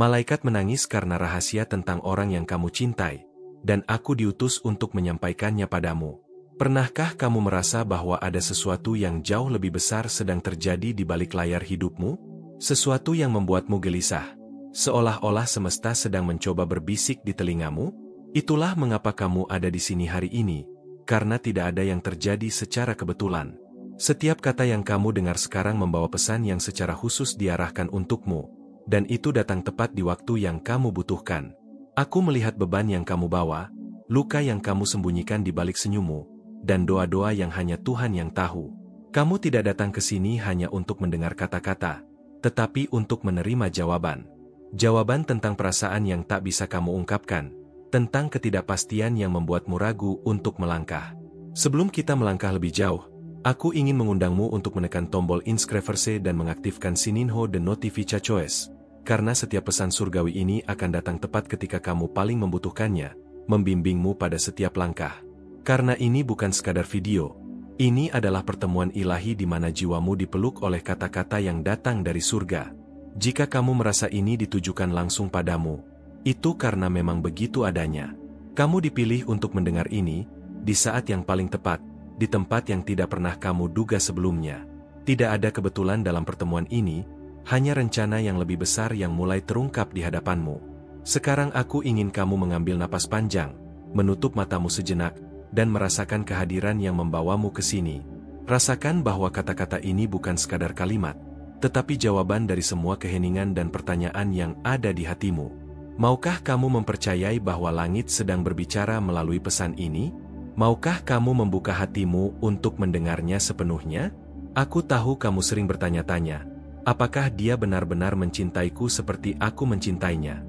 Malaikat menangis karena rahasia tentang orang yang kamu cintai, dan aku diutus untuk menyampaikannya padamu. Pernahkah kamu merasa bahwa ada sesuatu yang jauh lebih besar sedang terjadi di balik layar hidupmu? Sesuatu yang membuatmu gelisah, seolah-olah semesta sedang mencoba berbisik di telingamu? Itulah mengapa kamu ada di sini hari ini, karena tidak ada yang terjadi secara kebetulan. Setiap kata yang kamu dengar sekarang membawa pesan yang secara khusus diarahkan untukmu, dan itu datang tepat di waktu yang kamu butuhkan. Aku melihat beban yang kamu bawa, luka yang kamu sembunyikan di balik senyummu, dan doa-doa yang hanya Tuhan yang tahu. Kamu tidak datang ke sini hanya untuk mendengar kata-kata, tetapi untuk menerima jawaban. Jawaban tentang perasaan yang tak bisa kamu ungkapkan, tentang ketidakpastian yang membuatmu ragu untuk melangkah. Sebelum kita melangkah lebih jauh, aku ingin mengundangmu untuk menekan tombol inscriberse dan mengaktifkan sininho de notificações, karena setiap pesan surgawi ini akan datang tepat ketika kamu paling membutuhkannya, membimbingmu pada setiap langkah. Karena ini bukan sekadar video, ini adalah pertemuan ilahi di mana jiwamu dipeluk oleh kata-kata yang datang dari surga. Jika kamu merasa ini ditujukan langsung padamu, itu karena memang begitu adanya. Kamu dipilih untuk mendengar ini, di saat yang paling tepat, di tempat yang tidak pernah kamu duga sebelumnya. Tidak ada kebetulan dalam pertemuan ini, hanya rencana yang lebih besar yang mulai terungkap di hadapanmu. Sekarang aku ingin kamu mengambil napas panjang, menutup matamu sejenak, dan merasakan kehadiran yang membawamu ke sini. Rasakan bahwa kata-kata ini bukan sekadar kalimat, tetapi jawaban dari semua keheningan dan pertanyaan yang ada di hatimu. Maukah kamu mempercayai bahwa langit sedang berbicara melalui pesan ini? Maukah kamu membuka hatimu untuk mendengarnya sepenuhnya? Aku tahu kamu sering bertanya-tanya, apakah dia benar-benar mencintaiku seperti aku mencintainya?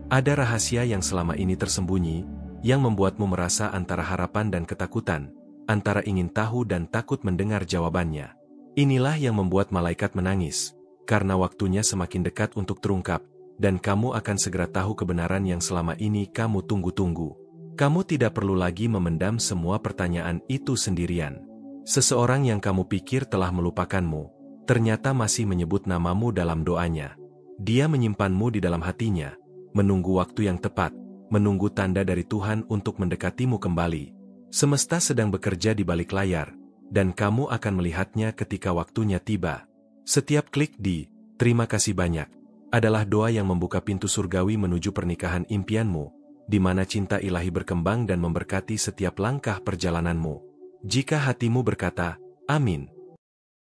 Ada rahasia yang selama ini tersembunyi, yang membuatmu merasa antara harapan dan ketakutan, antara ingin tahu dan takut mendengar jawabannya. Inilah yang membuat malaikat menangis, karena waktunya semakin dekat untuk terungkap, dan kamu akan segera tahu kebenaran yang selama ini kamu tunggu-tunggu. Kamu tidak perlu lagi memendam semua pertanyaan itu sendirian. Seseorang yang kamu pikir telah melupakanmu, ternyata masih menyebut namamu dalam doanya. Dia menyimpanmu di dalam hatinya, menunggu waktu yang tepat, menunggu tanda dari Tuhan untuk mendekatimu kembali. Semesta sedang bekerja di balik layar, dan kamu akan melihatnya ketika waktunya tiba. Setiap klik di "Terima kasih banyak" adalah doa yang membuka pintu surgawi menuju pernikahan impianmu, di mana cinta ilahi berkembang dan memberkati setiap langkah perjalananmu. Jika hatimu berkata, "Amin,"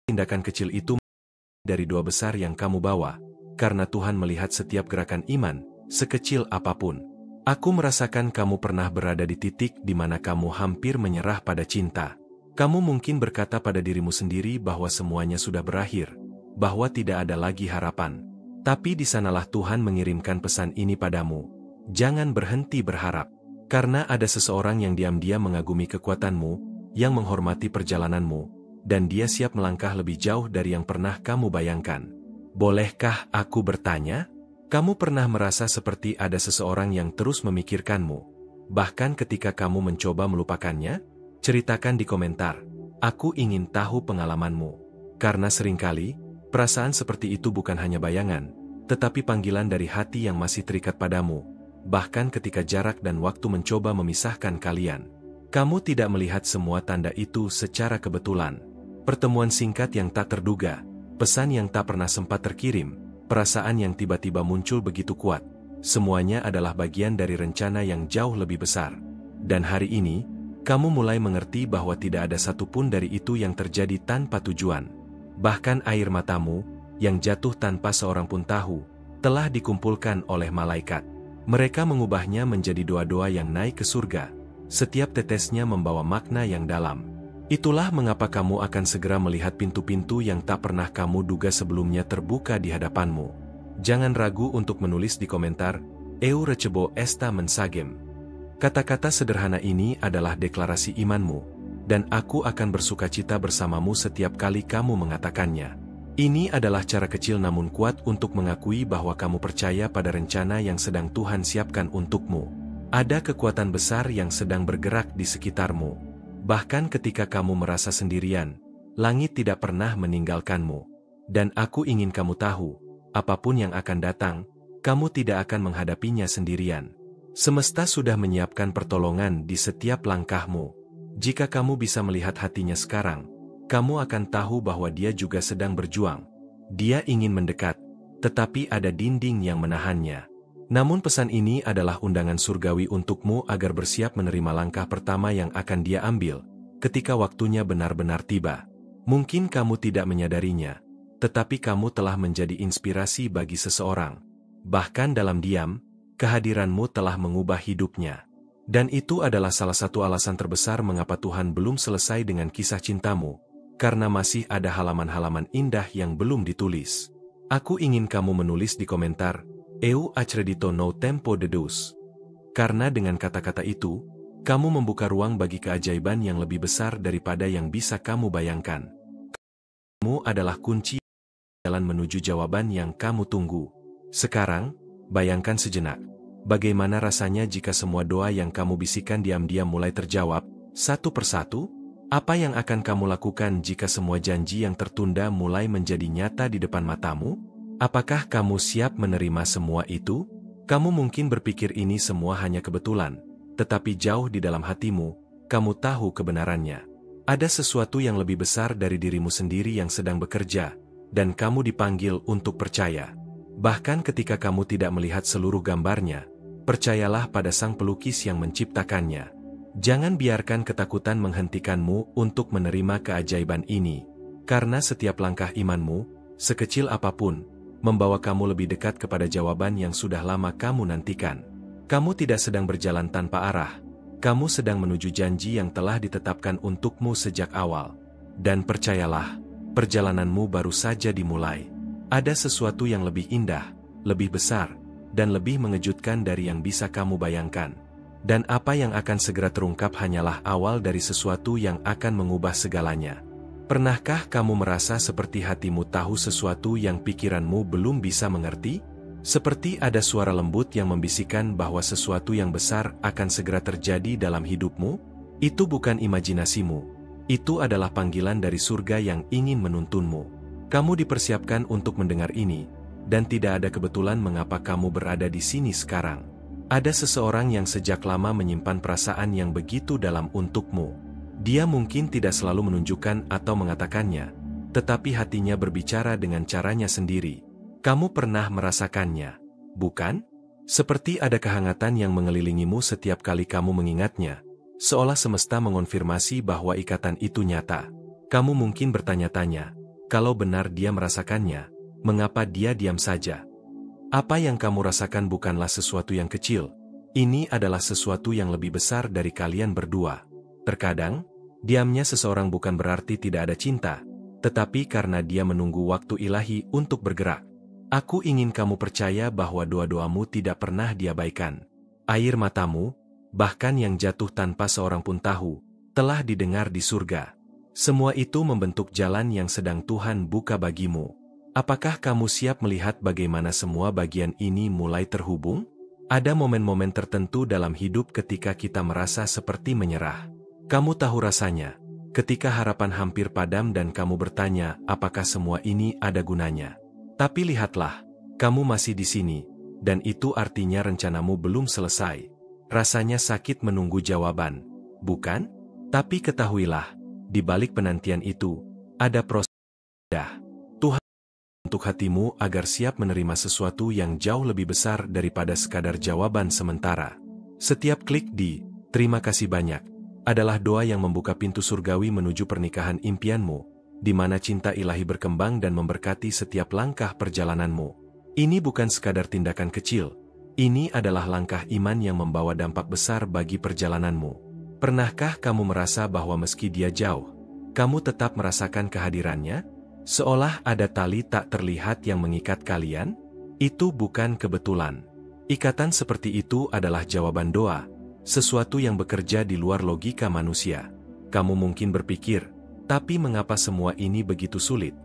tindakan kecil itu dari doa besar yang kamu bawa, karena Tuhan melihat setiap gerakan iman, sekecil apapun. Aku merasakan kamu pernah berada di titik di mana kamu hampir menyerah pada cinta. Kamu mungkin berkata pada dirimu sendiri bahwa semuanya sudah berakhir, bahwa tidak ada lagi harapan. Tapi di sanalah Tuhan mengirimkan pesan ini padamu. Jangan berhenti berharap, karena ada seseorang yang diam-diam mengagumi kekuatanmu, yang menghormati perjalananmu, dan dia siap melangkah lebih jauh dari yang pernah kamu bayangkan. Bolehkah aku bertanya? Kamu pernah merasa seperti ada seseorang yang terus memikirkanmu, bahkan ketika kamu mencoba melupakannya? Ceritakan di komentar. Aku ingin tahu pengalamanmu. Karena seringkali, perasaan seperti itu bukan hanya bayangan, tetapi panggilan dari hati yang masih terikat padamu, bahkan ketika jarak dan waktu mencoba memisahkan kalian. Kamu tidak melihat semua tanda itu secara kebetulan. Pertemuan singkat yang tak terduga, pesan yang tak pernah sempat terkirim, perasaan yang tiba-tiba muncul begitu kuat, semuanya adalah bagian dari rencana yang jauh lebih besar. Dan hari ini, kamu mulai mengerti bahwa tidak ada satupun dari itu yang terjadi tanpa tujuan. Bahkan air matamu, yang jatuh tanpa seorang pun tahu, telah dikumpulkan oleh malaikat. Mereka mengubahnya menjadi doa-doa yang naik ke surga, setiap tetesnya membawa makna yang dalam. Itulah mengapa kamu akan segera melihat pintu-pintu yang tak pernah kamu duga sebelumnya terbuka di hadapanmu. Jangan ragu untuk menulis di komentar, "Eu recebo esta mensagem." Kata-kata sederhana ini adalah deklarasi imanmu, dan aku akan bersukacita bersamamu setiap kali kamu mengatakannya. Ini adalah cara kecil namun kuat untuk mengakui bahwa kamu percaya pada rencana yang sedang Tuhan siapkan untukmu. Ada kekuatan besar yang sedang bergerak di sekitarmu. Bahkan ketika kamu merasa sendirian, langit tidak pernah meninggalkanmu. Dan aku ingin kamu tahu, apapun yang akan datang, kamu tidak akan menghadapinya sendirian. Semesta sudah menyiapkan pertolongan di setiap langkahmu. Jika kamu bisa melihat hatinya sekarang, kamu akan tahu bahwa dia juga sedang berjuang. Dia ingin mendekat, tetapi ada dinding yang menahannya. Namun pesan ini adalah undangan surgawi untukmu agar bersiap menerima langkah pertama yang akan dia ambil, ketika waktunya benar-benar tiba. Mungkin kamu tidak menyadarinya, tetapi kamu telah menjadi inspirasi bagi seseorang. Bahkan dalam diam, kehadiranmu telah mengubah hidupnya. Dan itu adalah salah satu alasan terbesar mengapa Tuhan belum selesai dengan kisah cintamu, karena masih ada halaman-halaman indah yang belum ditulis. Aku ingin kamu menulis di komentar, "Eu acredito no tempo de Deus." Karena dengan kata-kata itu, kamu membuka ruang bagi keajaiban yang lebih besar daripada yang bisa kamu bayangkan. Kamu adalah kunci jalan menuju jawaban yang kamu tunggu. Sekarang, bayangkan sejenak. Bagaimana rasanya jika semua doa yang kamu bisikan diam-diam mulai terjawab, satu persatu? Apa yang akan kamu lakukan jika semua janji yang tertunda mulai menjadi nyata di depan matamu? Apakah kamu siap menerima semua itu? Kamu mungkin berpikir ini semua hanya kebetulan, tetapi jauh di dalam hatimu, kamu tahu kebenarannya. Ada sesuatu yang lebih besar dari dirimu sendiri yang sedang bekerja, dan kamu dipanggil untuk percaya. Bahkan ketika kamu tidak melihat seluruh gambarnya, percayalah pada sang pelukis yang menciptakannya. Jangan biarkan ketakutan menghentikanmu untuk menerima keajaiban ini, karena setiap langkah imanmu, sekecil apapun, membawa kamu lebih dekat kepada jawaban yang sudah lama kamu nantikan. Kamu tidak sedang berjalan tanpa arah, kamu sedang menuju janji yang telah ditetapkan untukmu sejak awal. Dan percayalah, perjalananmu baru saja dimulai. Ada sesuatu yang lebih indah, lebih besar, dan lebih mengejutkan dari yang bisa kamu bayangkan. Dan apa yang akan segera terungkap hanyalah awal dari sesuatu yang akan mengubah segalanya. Pernahkah kamu merasa seperti hatimu tahu sesuatu yang pikiranmu belum bisa mengerti? Seperti ada suara lembut yang membisikkan bahwa sesuatu yang besar akan segera terjadi dalam hidupmu? Itu bukan imajinasimu. Itu adalah panggilan dari surga yang ingin menuntunmu. Kamu dipersiapkan untuk mendengar ini, dan tidak ada kebetulan mengapa kamu berada di sini sekarang. Ada seseorang yang sejak lama menyimpan perasaan yang begitu dalam untukmu. Dia mungkin tidak selalu menunjukkan atau mengatakannya, tetapi hatinya berbicara dengan caranya sendiri. Kamu pernah merasakannya, bukan? Seperti ada kehangatan yang mengelilingimu setiap kali kamu mengingatnya, seolah semesta mengonfirmasi bahwa ikatan itu nyata. Kamu mungkin bertanya-tanya, kalau benar dia merasakannya, mengapa dia diam saja? Apa yang kamu rasakan bukanlah sesuatu yang kecil, ini adalah sesuatu yang lebih besar dari kalian berdua. Terkadang, diamnya seseorang bukan berarti tidak ada cinta, tetapi karena dia menunggu waktu ilahi untuk bergerak. Aku ingin kamu percaya bahwa doa-doamu tidak pernah diabaikan. Air matamu, bahkan yang jatuh tanpa seorang pun tahu, telah didengar di surga. Semua itu membentuk jalan yang sedang Tuhan buka bagimu. Apakah kamu siap melihat bagaimana semua bagian ini mulai terhubung? Ada momen-momen tertentu dalam hidup ketika kita merasa seperti menyerah. Kamu tahu rasanya, ketika harapan hampir padam dan kamu bertanya, apakah semua ini ada gunanya? Tapi lihatlah, kamu masih di sini, dan itu artinya rencanamu belum selesai. Rasanya sakit menunggu jawaban, bukan? Tapi ketahuilah, di balik penantian itu, ada proses. Tuhan untuk hatimu agar siap menerima sesuatu yang jauh lebih besar daripada sekadar jawaban sementara. Setiap klik di "Terima kasih banyak" adalah doa yang membuka pintu surgawi menuju pernikahan impianmu, di mana cinta ilahi berkembang dan memberkati setiap langkah perjalananmu. Ini bukan sekadar tindakan kecil, ini adalah langkah iman yang membawa dampak besar bagi perjalananmu. Pernahkah kamu merasa bahwa meski dia jauh, kamu tetap merasakan kehadirannya? Seolah ada tali tak terlihat yang mengikat kalian? Itu bukan kebetulan. Ikatan seperti itu adalah jawaban doa, sesuatu yang bekerja di luar logika manusia. Kamu mungkin berpikir, tapi mengapa semua ini begitu sulit?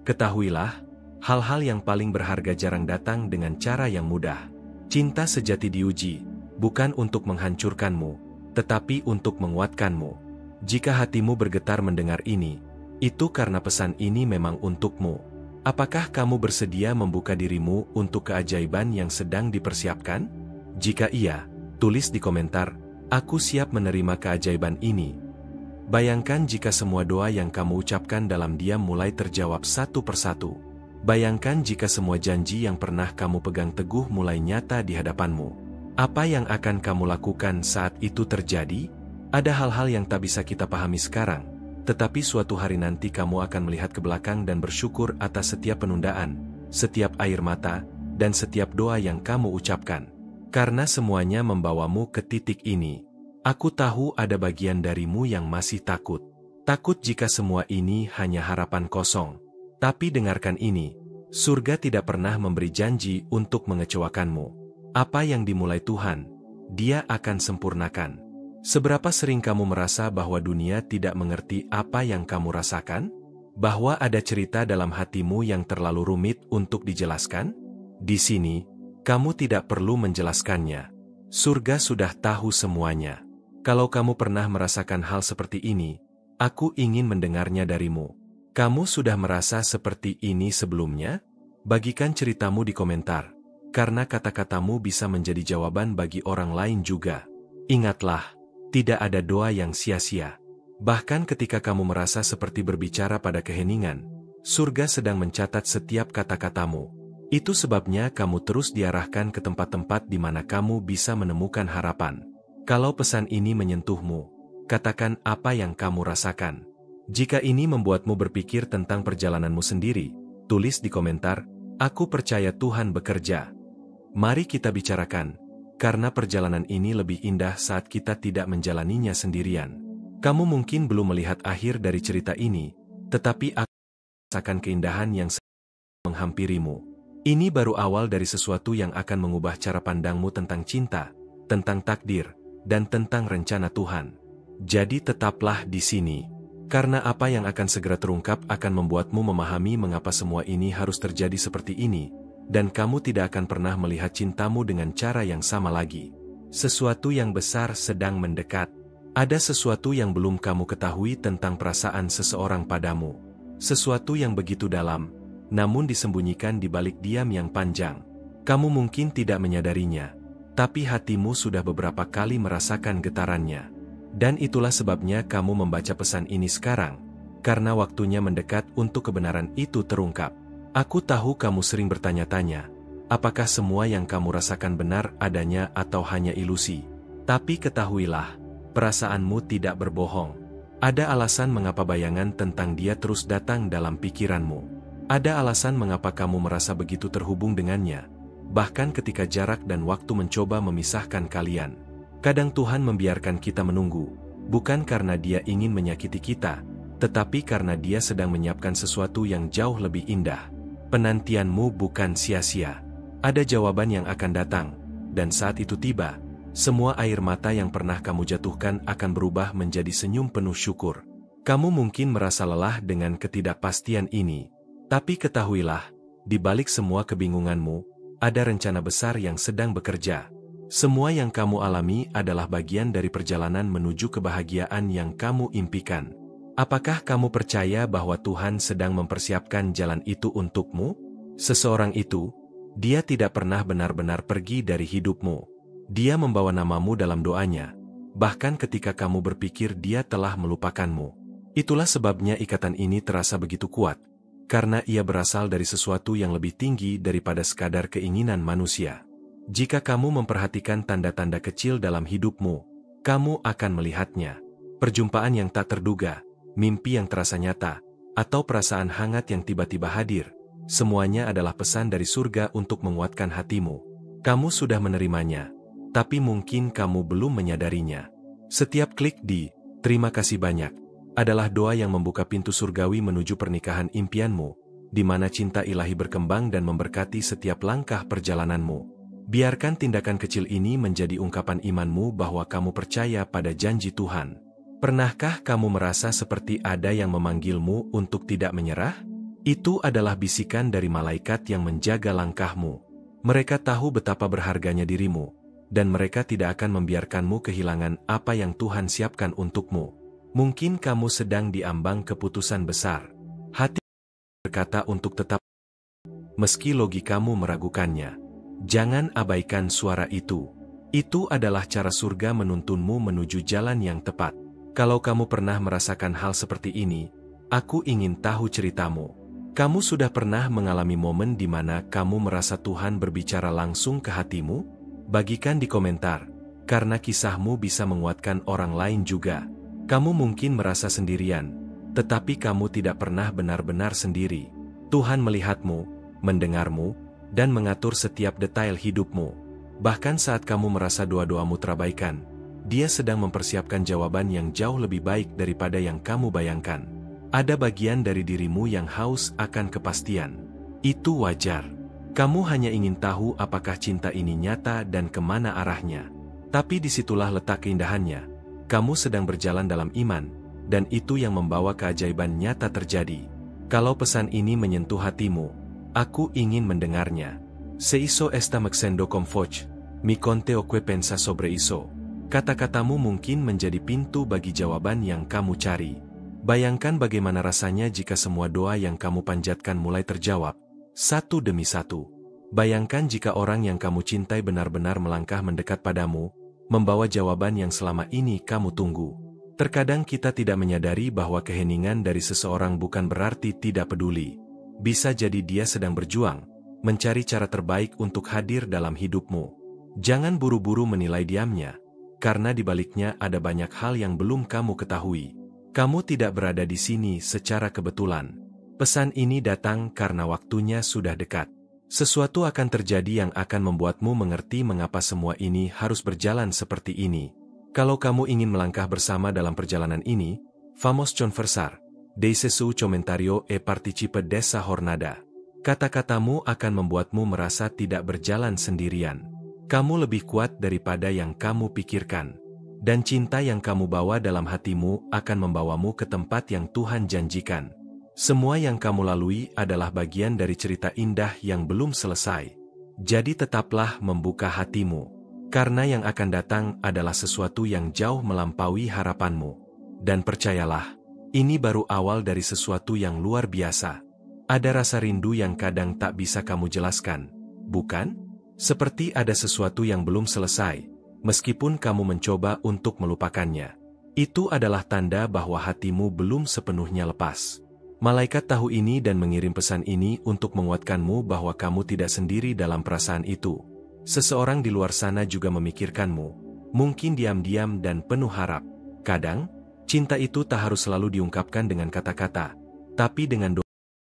Ketahuilah, hal-hal yang paling berharga jarang datang dengan cara yang mudah. Cinta sejati diuji, bukan untuk menghancurkanmu, tetapi untuk menguatkanmu. Jika hatimu bergetar mendengar ini, itu karena pesan ini memang untukmu. Apakah kamu bersedia membuka dirimu untuk keajaiban yang sedang dipersiapkan? Jika iya, tulis di komentar, "Aku siap menerima keajaiban ini." Bayangkan jika semua doa yang kamu ucapkan dalam diam mulai terjawab satu persatu. Bayangkan jika semua janji yang pernah kamu pegang teguh mulai nyata di hadapanmu. Apa yang akan kamu lakukan saat itu terjadi? Ada hal-hal yang tak bisa kita pahami sekarang, tetapi suatu hari nanti kamu akan melihat ke belakang dan bersyukur atas setiap penundaan, setiap air mata, dan setiap doa yang kamu ucapkan. Karena semuanya membawamu ke titik ini. Aku tahu ada bagian darimu yang masih takut. Takut jika semua ini hanya harapan kosong. Tapi dengarkan ini, surga tidak pernah memberi janji untuk mengecewakanmu. Apa yang dimulai Tuhan, Dia akan sempurnakan. Seberapa sering kamu merasa bahwa dunia tidak mengerti apa yang kamu rasakan? Bahwa ada cerita dalam hatimu yang terlalu rumit untuk dijelaskan? Di sini, kamu tidak perlu menjelaskannya. Surga sudah tahu semuanya. Kalau kamu pernah merasakan hal seperti ini, aku ingin mendengarnya darimu. Kamu sudah merasa seperti ini sebelumnya? Bagikan ceritamu di komentar, karena kata-katamu bisa menjadi jawaban bagi orang lain juga. Ingatlah, tidak ada doa yang sia-sia. Bahkan ketika kamu merasa seperti berbicara pada keheningan, surga sedang mencatat setiap kata-katamu. Itu sebabnya kamu terus diarahkan ke tempat-tempat di mana kamu bisa menemukan harapan. Kalau pesan ini menyentuhmu, katakan apa yang kamu rasakan. Jika ini membuatmu berpikir tentang perjalananmu sendiri, tulis di komentar, "Aku percaya Tuhan bekerja." Mari kita bicarakan. Karena perjalanan ini lebih indah saat kita tidak menjalaninya sendirian. Kamu mungkin belum melihat akhir dari cerita ini, tetapi aku merasakan keindahan yang menghampirimu. Ini baru awal dari sesuatu yang akan mengubah cara pandangmu tentang cinta, tentang takdir, dan tentang rencana Tuhan. Jadi tetaplah di sini. Karena apa yang akan segera terungkap akan membuatmu memahami mengapa semua ini harus terjadi seperti ini. Dan kamu tidak akan pernah melihat cintamu dengan cara yang sama lagi. Sesuatu yang besar sedang mendekat. Ada sesuatu yang belum kamu ketahui tentang perasaan seseorang padamu. Sesuatu yang begitu dalam, namun disembunyikan di balik diam yang panjang. Kamu mungkin tidak menyadarinya, tapi hatimu sudah beberapa kali merasakan getarannya. Dan itulah sebabnya kamu membaca pesan ini sekarang, karena waktunya mendekat untuk kebenaran itu terungkap. Aku tahu kamu sering bertanya-tanya, apakah semua yang kamu rasakan benar adanya atau hanya ilusi? Tapi ketahuilah, perasaanmu tidak berbohong. Ada alasan mengapa bayangan tentang dia terus datang dalam pikiranmu. Ada alasan mengapa kamu merasa begitu terhubung dengannya, bahkan ketika jarak dan waktu mencoba memisahkan kalian. Kadang Tuhan membiarkan kita menunggu, bukan karena Dia ingin menyakiti kita, tetapi karena Dia sedang menyiapkan sesuatu yang jauh lebih indah. Penantianmu bukan sia-sia. Ada jawaban yang akan datang, dan saat itu tiba, semua air mata yang pernah kamu jatuhkan akan berubah menjadi senyum penuh syukur. Kamu mungkin merasa lelah dengan ketidakpastian ini, tapi ketahuilah, di balik semua kebingunganmu, ada rencana besar yang sedang bekerja. Semua yang kamu alami adalah bagian dari perjalanan menuju kebahagiaan yang kamu impikan. Apakah kamu percaya bahwa Tuhan sedang mempersiapkan jalan itu untukmu? Seseorang itu, dia tidak pernah benar-benar pergi dari hidupmu. Dia membawa namamu dalam doanya, bahkan ketika kamu berpikir dia telah melupakanmu. Itulah sebabnya ikatan ini terasa begitu kuat, karena ia berasal dari sesuatu yang lebih tinggi daripada sekadar keinginan manusia. Jika kamu memperhatikan tanda-tanda kecil dalam hidupmu, kamu akan melihatnya. Perjumpaan yang tak terduga, mimpi yang terasa nyata, atau perasaan hangat yang tiba-tiba hadir, semuanya adalah pesan dari surga untuk menguatkan hatimu. Kamu sudah menerimanya, tapi mungkin kamu belum menyadarinya. Setiap klik di "Terima kasih banyak" adalah doa yang membuka pintu surgawi menuju pernikahan impianmu, di mana cinta ilahi berkembang dan memberkati setiap langkah perjalananmu. Biarkan tindakan kecil ini menjadi ungkapan imanmu bahwa kamu percaya pada janji Tuhan. Pernahkah kamu merasa seperti ada yang memanggilmu untuk tidak menyerah? Itu adalah bisikan dari malaikat yang menjaga langkahmu. Mereka tahu betapa berharganya dirimu, dan mereka tidak akan membiarkanmu kehilangan apa yang Tuhan siapkan untukmu. Mungkin kamu sedang diambang keputusan besar. Hati berkata untuk tetap meski logikamu meragukannya. Jangan abaikan suara itu. Itu adalah cara surga menuntunmu menuju jalan yang tepat. Kalau kamu pernah merasakan hal seperti ini, aku ingin tahu ceritamu. Kamu sudah pernah mengalami momen di mana kamu merasa Tuhan berbicara langsung ke hatimu? Bagikan di komentar, karena kisahmu bisa menguatkan orang lain juga. Kamu mungkin merasa sendirian, tetapi kamu tidak pernah benar-benar sendiri. Tuhan melihatmu, mendengarmu, dan mengatur setiap detail hidupmu. Bahkan saat kamu merasa doa-doamu terabaikan, Dia sedang mempersiapkan jawaban yang jauh lebih baik daripada yang kamu bayangkan. Ada bagian dari dirimu yang haus akan kepastian. Itu wajar. Kamu hanya ingin tahu apakah cinta ini nyata dan kemana arahnya. Tapi disitulah letak keindahannya. Kamu sedang berjalan dalam iman, dan itu yang membawa keajaiban nyata terjadi. Kalau pesan ini menyentuh hatimu, aku ingin mendengarnya. Se hizo esta mexendo con foch, mi conte o que pensa sobre eso. Kata-katamu mungkin menjadi pintu bagi jawaban yang kamu cari. Bayangkan bagaimana rasanya jika semua doa yang kamu panjatkan mulai terjawab, satu demi satu. Bayangkan jika orang yang kamu cintai benar-benar melangkah mendekat padamu, membawa jawaban yang selama ini kamu tunggu. Terkadang kita tidak menyadari bahwa keheningan dari seseorang bukan berarti tidak peduli. Bisa jadi dia sedang berjuang, mencari cara terbaik untuk hadir dalam hidupmu. Jangan buru-buru menilai diamnya, karena di baliknya ada banyak hal yang belum kamu ketahui. Kamu tidak berada di sini secara kebetulan. Pesan ini datang karena waktunya sudah dekat. Sesuatu akan terjadi yang akan membuatmu mengerti mengapa semua ini harus berjalan seperti ini. Kalau kamu ingin melangkah bersama dalam perjalanan ini, vamos conversar. Deixe su comentario e participe desa jornada. Kata-katamu akan membuatmu merasa tidak berjalan sendirian. Kamu lebih kuat daripada yang kamu pikirkan. Dan cinta yang kamu bawa dalam hatimu akan membawamu ke tempat yang Tuhan janjikan. Semua yang kamu lalui adalah bagian dari cerita indah yang belum selesai. Jadi tetaplah membuka hatimu. Karena yang akan datang adalah sesuatu yang jauh melampaui harapanmu. Dan percayalah, ini baru awal dari sesuatu yang luar biasa. Ada rasa rindu yang kadang tak bisa kamu jelaskan, bukan? Seperti ada sesuatu yang belum selesai. Meskipun kamu mencoba untuk melupakannya, itu adalah tanda bahwa hatimu belum sepenuhnya lepas. Malaikat tahu ini dan mengirim pesan ini untuk menguatkanmu bahwa kamu tidak sendiri dalam perasaan itu. Seseorang di luar sana juga memikirkanmu, mungkin diam-diam dan penuh harap. Kadang, cinta itu tak harus selalu diungkapkan dengan kata-kata, tapi dengan doa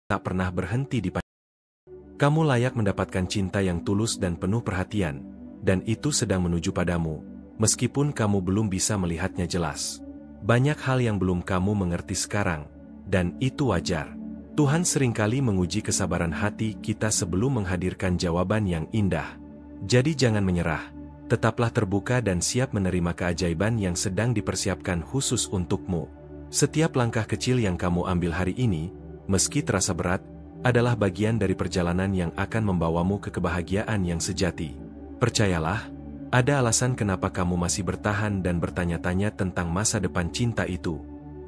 tak pernah berhenti dipanjatkan. Kamu layak mendapatkan cinta yang tulus dan penuh perhatian. Dan itu sedang menuju padamu, meskipun kamu belum bisa melihatnya jelas. Banyak hal yang belum kamu mengerti sekarang, dan itu wajar. Tuhan seringkali menguji kesabaran hati kita sebelum menghadirkan jawaban yang indah. Jadi jangan menyerah, tetaplah terbuka dan siap menerima keajaiban yang sedang dipersiapkan khusus untukmu. Setiap langkah kecil yang kamu ambil hari ini, meski terasa berat, adalah bagian dari perjalanan yang akan membawamu ke kebahagiaan yang sejati. Percayalah, ada alasan kenapa kamu masih bertahan dan bertanya-tanya tentang masa depan cinta itu.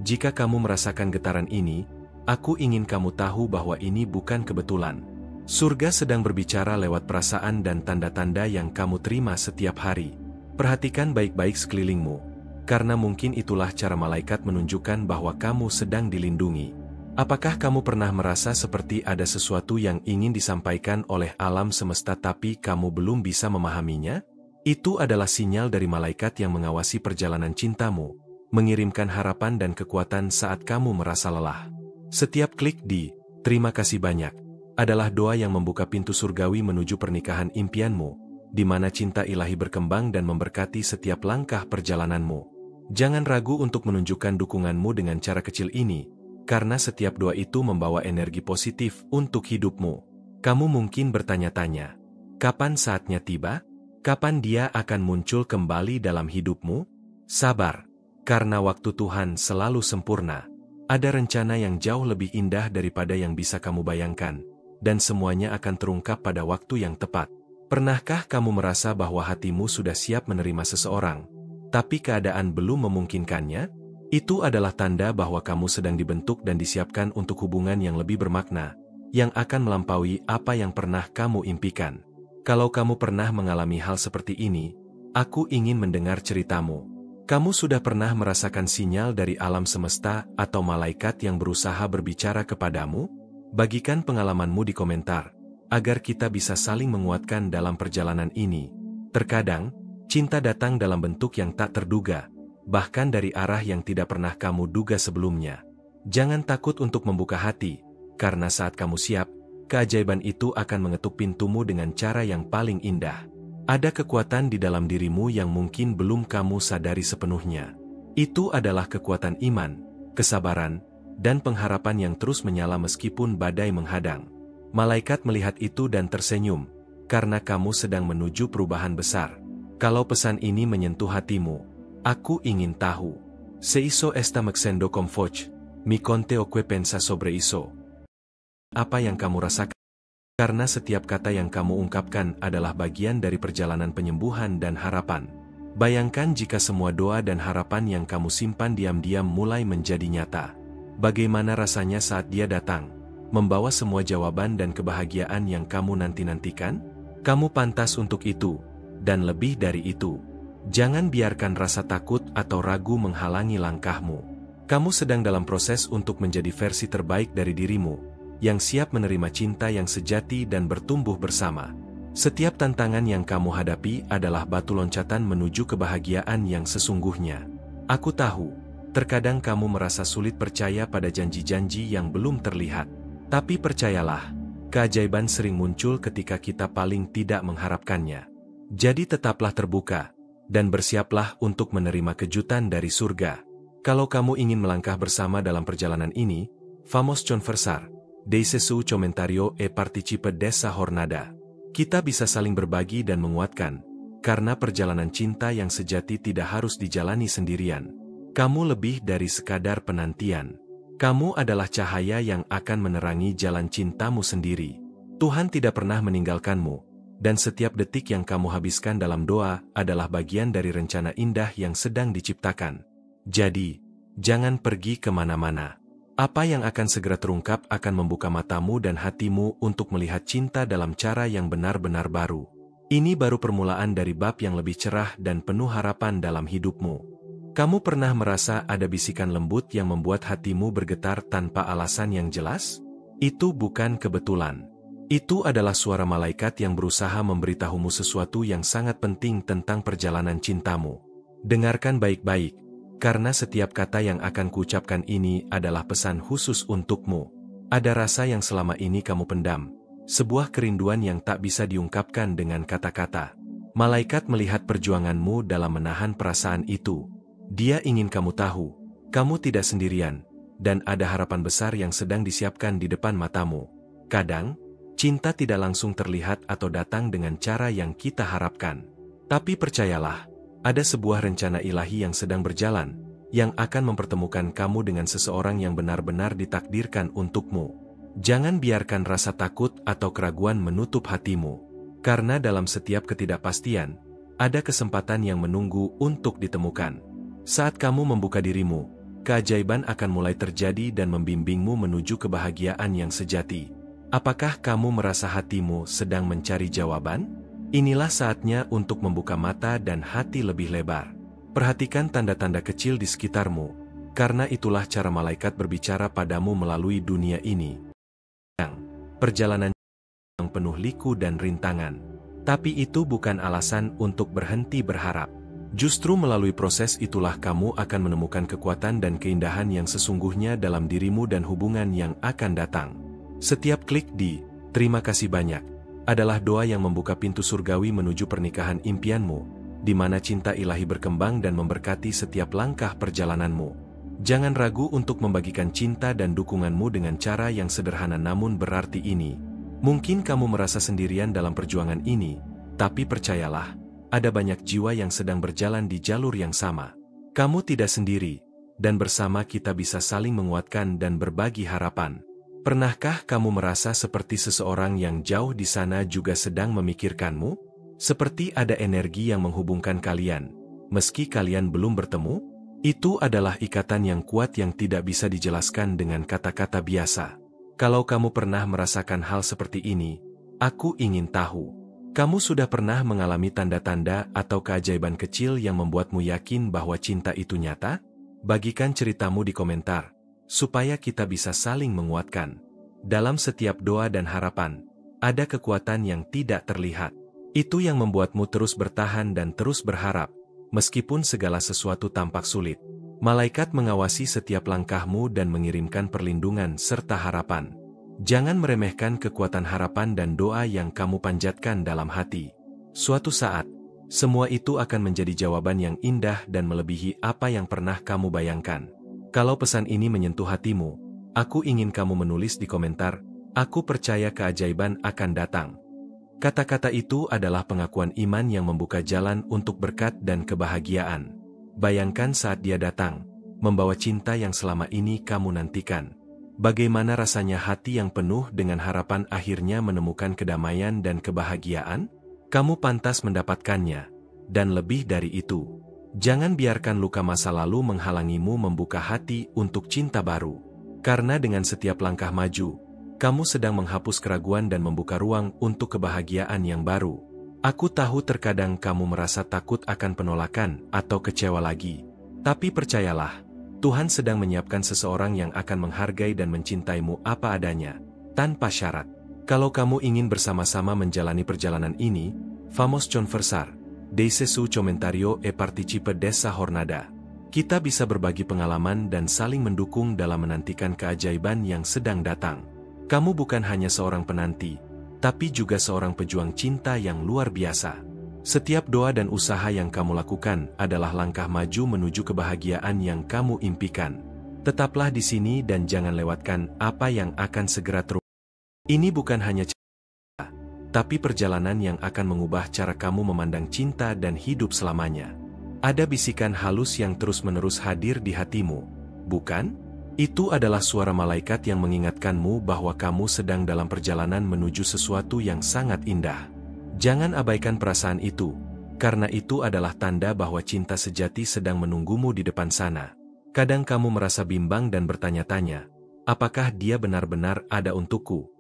Jika kamu merasakan getaran ini, aku ingin kamu tahu bahwa ini bukan kebetulan. Surga sedang berbicara lewat perasaan dan tanda-tanda yang kamu terima setiap hari. Perhatikan baik-baik sekelilingmu, karena mungkin itulah cara malaikat menunjukkan bahwa kamu sedang dilindungi. Apakah kamu pernah merasa seperti ada sesuatu yang ingin disampaikan oleh alam semesta tapi kamu belum bisa memahaminya? Itu adalah sinyal dari malaikat yang mengawasi perjalanan cintamu, mengirimkan harapan dan kekuatan saat kamu merasa lelah. Setiap klik di "Terima kasih banyak" adalah doa yang membuka pintu surgawi menuju pernikahan impianmu, di mana cinta ilahi berkembang dan memberkati setiap langkah perjalananmu. Jangan ragu untuk menunjukkan dukunganmu dengan cara kecil ini, karena setiap doa itu membawa energi positif untuk hidupmu. Kamu mungkin bertanya-tanya, kapan saatnya tiba? Kapan dia akan muncul kembali dalam hidupmu? Sabar, karena waktu Tuhan selalu sempurna. Ada rencana yang jauh lebih indah daripada yang bisa kamu bayangkan, dan semuanya akan terungkap pada waktu yang tepat. Pernahkah kamu merasa bahwa hatimu sudah siap menerima seseorang, tapi keadaan belum memungkinkannya? Itu adalah tanda bahwa kamu sedang dibentuk dan disiapkan untuk hubungan yang lebih bermakna. yang akan melampaui apa yang pernah kamu impikan. Kalau kamu pernah mengalami hal seperti ini, aku ingin mendengar ceritamu. Kamu sudah pernah merasakan sinyal dari alam semesta atau malaikat yang berusaha berbicara kepadamu? Bagikan pengalamanmu di komentar, agar kita bisa saling menguatkan dalam perjalanan ini. Terkadang, cinta datang dalam bentuk yang tak terduga, bahkan dari arah yang tidak pernah kamu duga sebelumnya. Jangan takut untuk membuka hati, karena saat kamu siap, keajaiban itu akan mengetuk pintumu dengan cara yang paling indah. Ada kekuatan di dalam dirimu yang mungkin belum kamu sadari sepenuhnya. Itu adalah kekuatan iman, kesabaran, dan pengharapan yang terus menyala meskipun badai menghadang. Malaikat melihat itu dan tersenyum, karena kamu sedang menuju perubahan besar. Kalau pesan ini menyentuh hatimu, aku ingin tahu. Se hizo esta mexendo con foch, mi conte o que pensa sobre iso. Apa yang kamu rasakan? Karena setiap kata yang kamu ungkapkan adalah bagian dari perjalanan penyembuhan dan harapan. Bayangkan jika semua doa dan harapan yang kamu simpan diam-diam mulai menjadi nyata. Bagaimana rasanya saat dia datang, membawa semua jawaban dan kebahagiaan yang kamu nanti-nantikan? Kamu pantas untuk itu, dan lebih dari itu. Jangan biarkan rasa takut atau ragu menghalangi langkahmu. Kamu sedang dalam proses untuk menjadi versi terbaik dari dirimu, yang siap menerima cinta yang sejati dan bertumbuh bersama. Setiap tantangan yang kamu hadapi adalah batu loncatan menuju kebahagiaan yang sesungguhnya. Aku tahu, terkadang kamu merasa sulit percaya pada janji-janji yang belum terlihat. Tapi percayalah, keajaiban sering muncul ketika kita paling tidak mengharapkannya. Jadi tetaplah terbuka, dan bersiaplah untuk menerima kejutan dari surga. Kalau kamu ingin melangkah bersama dalam perjalanan ini, vamos conversar. Deixe su comentario e participe desa jornada. Kita bisa saling berbagi dan menguatkan, karena perjalanan cinta yang sejati tidak harus dijalani sendirian. Kamu lebih dari sekadar penantian. Kamu adalah cahaya yang akan menerangi jalan cintamu sendiri. Tuhan tidak pernah meninggalkanmu, dan setiap detik yang kamu habiskan dalam doa adalah bagian dari rencana indah yang sedang diciptakan. Jadi, jangan pergi kemana-mana. Apa yang akan segera terungkap akan membuka matamu dan hatimu untuk melihat cinta dalam cara yang benar-benar baru. Ini baru permulaan dari bab yang lebih cerah dan penuh harapan dalam hidupmu. Kamu pernah merasa ada bisikan lembut yang membuat hatimu bergetar tanpa alasan yang jelas? Itu bukan kebetulan. Itu adalah suara malaikat yang berusaha memberitahumu sesuatu yang sangat penting tentang perjalanan cintamu. Dengarkan baik-baik. Karena setiap kata yang akan kuucapkan ini adalah pesan khusus untukmu. Ada rasa yang selama ini kamu pendam, sebuah kerinduan yang tak bisa diungkapkan dengan kata-kata. Malaikat melihat perjuanganmu dalam menahan perasaan itu. Dia ingin kamu tahu, kamu tidak sendirian, dan ada harapan besar yang sedang disiapkan di depan matamu. Kadang, cinta tidak langsung terlihat atau datang dengan cara yang kita harapkan. Tapi percayalah, ada sebuah rencana ilahi yang sedang berjalan, yang akan mempertemukan kamu dengan seseorang yang benar-benar ditakdirkan untukmu. Jangan biarkan rasa takut atau keraguan menutup hatimu, karena dalam setiap ketidakpastian, ada kesempatan yang menunggu untuk ditemukan. Saat kamu membuka dirimu, keajaiban akan mulai terjadi dan membimbingmu menuju kebahagiaan yang sejati. Apakah kamu merasa hatimu sedang mencari jawaban? Inilah saatnya untuk membuka mata dan hati lebih lebar. Perhatikan tanda-tanda kecil di sekitarmu, karena itulah cara malaikat berbicara padamu melalui dunia ini. Perjalanan yang penuh liku dan rintangan. Tapi itu bukan alasan untuk berhenti berharap. Justru melalui proses itulah kamu akan menemukan kekuatan dan keindahan yang sesungguhnya dalam dirimu dan hubungan yang akan datang. Setiap klik di "Terima kasih banyak" adalah doa yang membuka pintu surgawi menuju pernikahan impianmu, di mana cinta ilahi berkembang dan memberkati setiap langkah perjalananmu. Jangan ragu untuk membagikan cinta dan dukunganmu dengan cara yang sederhana namun berarti ini. Mungkin kamu merasa sendirian dalam perjuangan ini, tapi percayalah, ada banyak jiwa yang sedang berjalan di jalur yang sama. Kamu tidak sendiri, dan bersama kita bisa saling menguatkan dan berbagi harapan. Pernahkah kamu merasa seperti seseorang yang jauh di sana juga sedang memikirkanmu? Seperti ada energi yang menghubungkan kalian, meski kalian belum bertemu? Itu adalah ikatan yang kuat yang tidak bisa dijelaskan dengan kata-kata biasa. Kalau kamu pernah merasakan hal seperti ini, aku ingin tahu. Kamu sudah pernah mengalami tanda-tanda atau keajaiban kecil yang membuatmu yakin bahwa cinta itu nyata? Bagikan ceritamu di komentar, supaya kita bisa saling menguatkan. Dalam setiap doa dan harapan, ada kekuatan yang tidak terlihat. Itu yang membuatmu terus bertahan dan terus berharap, meskipun segala sesuatu tampak sulit. Malaikat mengawasi setiap langkahmu dan mengirimkan perlindungan serta harapan. Jangan meremehkan kekuatan harapan dan doa yang kamu panjatkan dalam hati. Suatu saat, semua itu akan menjadi jawaban yang indah dan melebihi apa yang pernah kamu bayangkan. Kalau pesan ini menyentuh hatimu, aku ingin kamu menulis di komentar, "Aku percaya keajaiban akan datang." Kata-kata itu adalah pengakuan iman yang membuka jalan untuk berkat dan kebahagiaan. Bayangkan saat dia datang, membawa cinta yang selama ini kamu nantikan. Bagaimana rasanya hati yang penuh dengan harapan akhirnya menemukan kedamaian dan kebahagiaan? Kamu pantas mendapatkannya. Dan lebih dari itu, jangan biarkan luka masa lalu menghalangimu membuka hati untuk cinta baru. Karena dengan setiap langkah maju, kamu sedang menghapus keraguan dan membuka ruang untuk kebahagiaan yang baru. Aku tahu terkadang kamu merasa takut akan penolakan atau kecewa lagi. Tapi percayalah, Tuhan sedang menyiapkan seseorang yang akan menghargai dan mencintaimu apa adanya, tanpa syarat. Kalau kamu ingin bersama-sama menjalani perjalanan ini, vamos conversar. Deixe su comentario e participe desa jornada. Kita bisa berbagi pengalaman dan saling mendukung dalam menantikan keajaiban yang sedang datang. Kamu bukan hanya seorang penanti, tapi juga seorang pejuang cinta yang luar biasa. Setiap doa dan usaha yang kamu lakukan adalah langkah maju menuju kebahagiaan yang kamu impikan. Tetaplah di sini dan jangan lewatkan apa yang akan segera terjadi. Ini bukan hanya cerita, tapi perjalanan yang akan mengubah cara kamu memandang cinta dan hidup selamanya. Ada bisikan halus yang terus-menerus hadir di hatimu, bukan? Itu adalah suara malaikat yang mengingatkanmu bahwa kamu sedang dalam perjalanan menuju sesuatu yang sangat indah. Jangan abaikan perasaan itu, karena itu adalah tanda bahwa cinta sejati sedang menunggumu di depan sana. Kadang kamu merasa bimbang dan bertanya-tanya, apakah dia benar-benar ada untukku?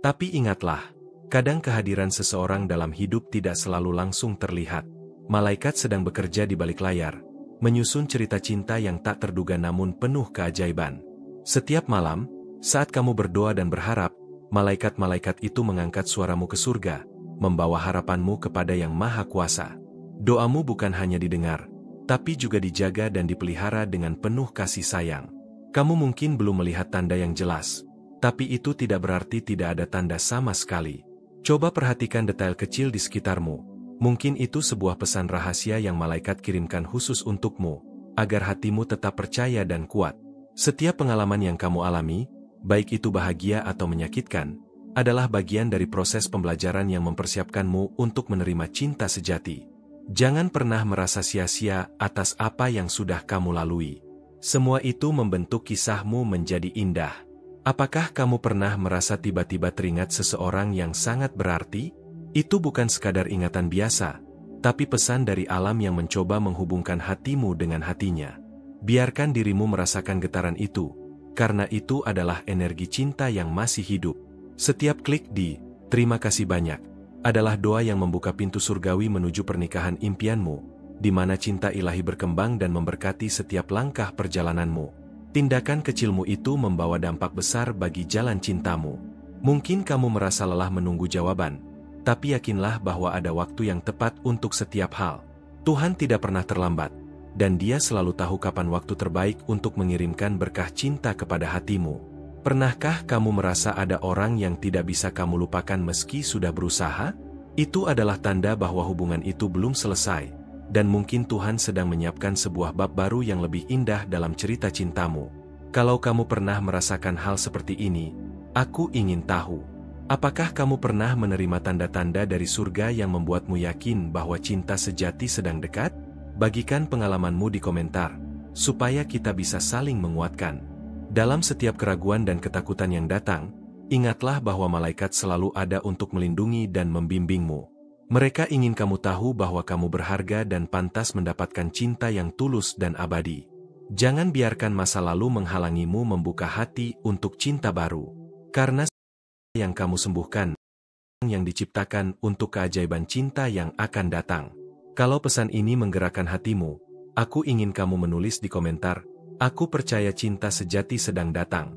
Tapi ingatlah, kadang kehadiran seseorang dalam hidup tidak selalu langsung terlihat. Malaikat sedang bekerja di balik layar, menyusun cerita cinta yang tak terduga namun penuh keajaiban. Setiap malam, saat kamu berdoa dan berharap, malaikat-malaikat itu mengangkat suaramu ke surga, membawa harapanmu kepada Yang Maha Kuasa. Doamu bukan hanya didengar, tapi juga dijaga dan dipelihara dengan penuh kasih sayang. Kamu mungkin belum melihat tanda yang jelas, tapi itu tidak berarti tidak ada tanda sama sekali. Coba perhatikan detail kecil di sekitarmu. Mungkin itu sebuah pesan rahasia yang malaikat kirimkan khusus untukmu, agar hatimu tetap percaya dan kuat. Setiap pengalaman yang kamu alami, baik itu bahagia atau menyakitkan, adalah bagian dari proses pembelajaran yang mempersiapkanmu untuk menerima cinta sejati. Jangan pernah merasa sia-sia atas apa yang sudah kamu lalui. Semua itu membentuk kisahmu menjadi indah. Apakah kamu pernah merasa tiba-tiba teringat seseorang yang sangat berarti? Itu bukan sekadar ingatan biasa, tapi pesan dari alam yang mencoba menghubungkan hatimu dengan hatinya. Biarkan dirimu merasakan getaran itu, karena itu adalah energi cinta yang masih hidup. Setiap klik di "terima kasih banyak" adalah doa yang membuka pintu surgawi menuju pernikahan impianmu, di mana cinta ilahi berkembang dan memberkati setiap langkah perjalananmu. Tindakan kecilmu itu membawa dampak besar bagi jalan cintamu. Mungkin kamu merasa lelah menunggu jawaban, tapi yakinlah bahwa ada waktu yang tepat untuk setiap hal. Tuhan tidak pernah terlambat, dan Dia selalu tahu kapan waktu terbaik untuk mengirimkan berkah cinta kepada hatimu. Pernahkah kamu merasa ada orang yang tidak bisa kamu lupakan meski sudah berusaha? Itu adalah tanda bahwa hubungan itu belum selesai, dan mungkin Tuhan sedang menyiapkan sebuah bab baru yang lebih indah dalam cerita cintamu. Kalau kamu pernah merasakan hal seperti ini, aku ingin tahu. Apakah kamu pernah menerima tanda-tanda dari surga yang membuatmu yakin bahwa cinta sejati sedang dekat? Bagikan pengalamanmu di komentar, supaya kita bisa saling menguatkan. Dalam setiap keraguan dan ketakutan yang datang, ingatlah bahwa malaikat selalu ada untuk melindungi dan membimbingmu. Mereka ingin kamu tahu bahwa kamu berharga dan pantas mendapatkan cinta yang tulus dan abadi. Jangan biarkan masa lalu menghalangimu membuka hati untuk cinta baru. Karena yang kamu sembuhkan, yang diciptakan untuk keajaiban cinta yang akan datang. Kalau pesan ini menggerakkan hatimu, aku ingin kamu menulis di komentar, "Aku percaya cinta sejati sedang datang."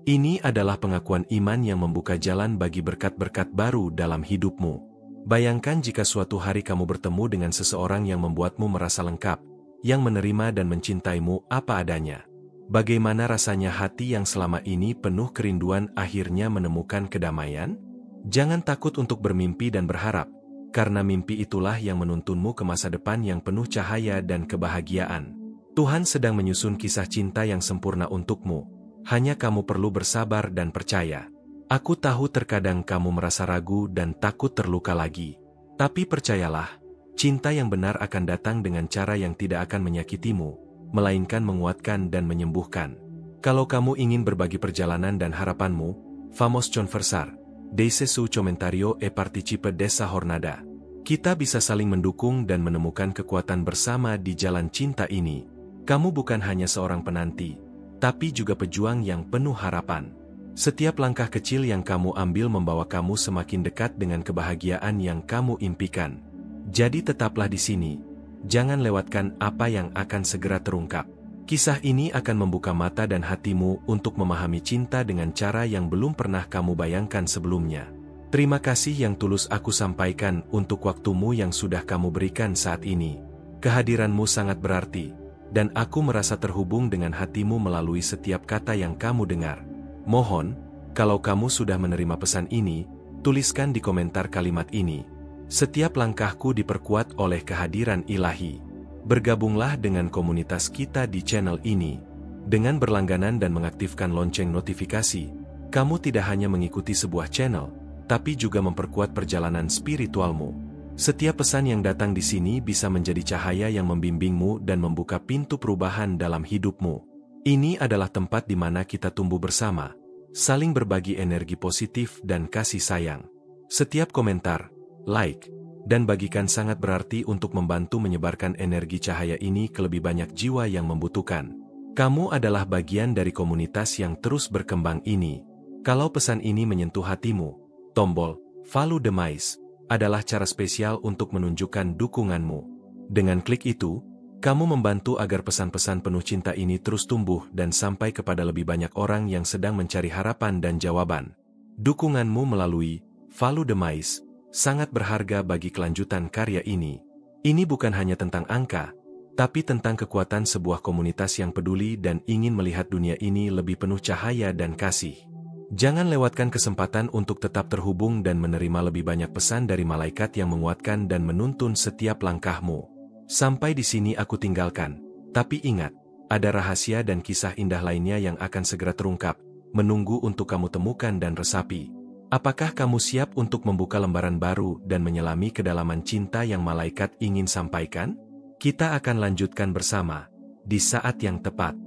Ini adalah pengakuan iman yang membuka jalan bagi berkat-berkat baru dalam hidupmu. Bayangkan jika suatu hari kamu bertemu dengan seseorang yang membuatmu merasa lengkap, yang menerima dan mencintaimu apa adanya. Bagaimana rasanya hati yang selama ini penuh kerinduan akhirnya menemukan kedamaian? Jangan takut untuk bermimpi dan berharap, karena mimpi itulah yang menuntunmu ke masa depan yang penuh cahaya dan kebahagiaan. Tuhan sedang menyusun kisah cinta yang sempurna untukmu. Hanya kamu perlu bersabar dan percaya. Aku tahu terkadang kamu merasa ragu dan takut terluka lagi. Tapi percayalah, cinta yang benar akan datang dengan cara yang tidak akan menyakitimu, melainkan menguatkan dan menyembuhkan. Kalau kamu ingin berbagi perjalanan dan harapanmu, vamos conversar. Deixe su comentario e participe desa jornada. Kita bisa saling mendukung dan menemukan kekuatan bersama di jalan cinta ini. Kamu bukan hanya seorang penanti, tapi juga pejuang yang penuh harapan. Setiap langkah kecil yang kamu ambil membawa kamu semakin dekat dengan kebahagiaan yang kamu impikan. Jadi tetaplah di sini. Jangan lewatkan apa yang akan segera terungkap. Kisah ini akan membuka mata dan hatimu untuk memahami cinta dengan cara yang belum pernah kamu bayangkan sebelumnya. Terima kasih yang tulus aku sampaikan untuk waktumu yang sudah kamu berikan saat ini. Kehadiranmu sangat berarti, dan aku merasa terhubung dengan hatimu melalui setiap kata yang kamu dengar. Mohon, kalau kamu sudah menerima pesan ini, tuliskan di komentar kalimat ini. Setiap langkahku diperkuat oleh kehadiran ilahi. Bergabunglah dengan komunitas kita di channel ini. Dengan berlangganan dan mengaktifkan lonceng notifikasi, kamu tidak hanya mengikuti sebuah channel, tapi juga memperkuat perjalanan spiritualmu. Setiap pesan yang datang di sini bisa menjadi cahaya yang membimbingmu dan membuka pintu perubahan dalam hidupmu. Ini adalah tempat di mana kita tumbuh bersama, saling berbagi energi positif dan kasih sayang. Setiap komentar, like, dan bagikan sangat berarti untuk membantu menyebarkan energi cahaya ini ke lebih banyak jiwa yang membutuhkan. Kamu adalah bagian dari komunitas yang terus berkembang ini. Kalau pesan ini menyentuh hatimu, tombol follow the mais adalah cara spesial untuk menunjukkan dukunganmu. Dengan klik itu, kamu membantu agar pesan-pesan penuh cinta ini terus tumbuh dan sampai kepada lebih banyak orang yang sedang mencari harapan dan jawaban. Dukunganmu melalui follow the mais sangat berharga bagi kelanjutan karya ini. Ini bukan hanya tentang angka, tapi tentang kekuatan sebuah komunitas yang peduli dan ingin melihat dunia ini lebih penuh cahaya dan kasih. Jangan lewatkan kesempatan untuk tetap terhubung dan menerima lebih banyak pesan dari malaikat yang menguatkan dan menuntun setiap langkahmu. Sampai di sini aku tinggalkan. Tapi ingat, ada rahasia dan kisah indah lainnya yang akan segera terungkap, menunggu untuk kamu temukan dan resapi. Apakah kamu siap untuk membuka lembaran baru dan menyelami kedalaman cinta yang malaikat ingin sampaikan? Kita akan lanjutkan bersama, di saat yang tepat.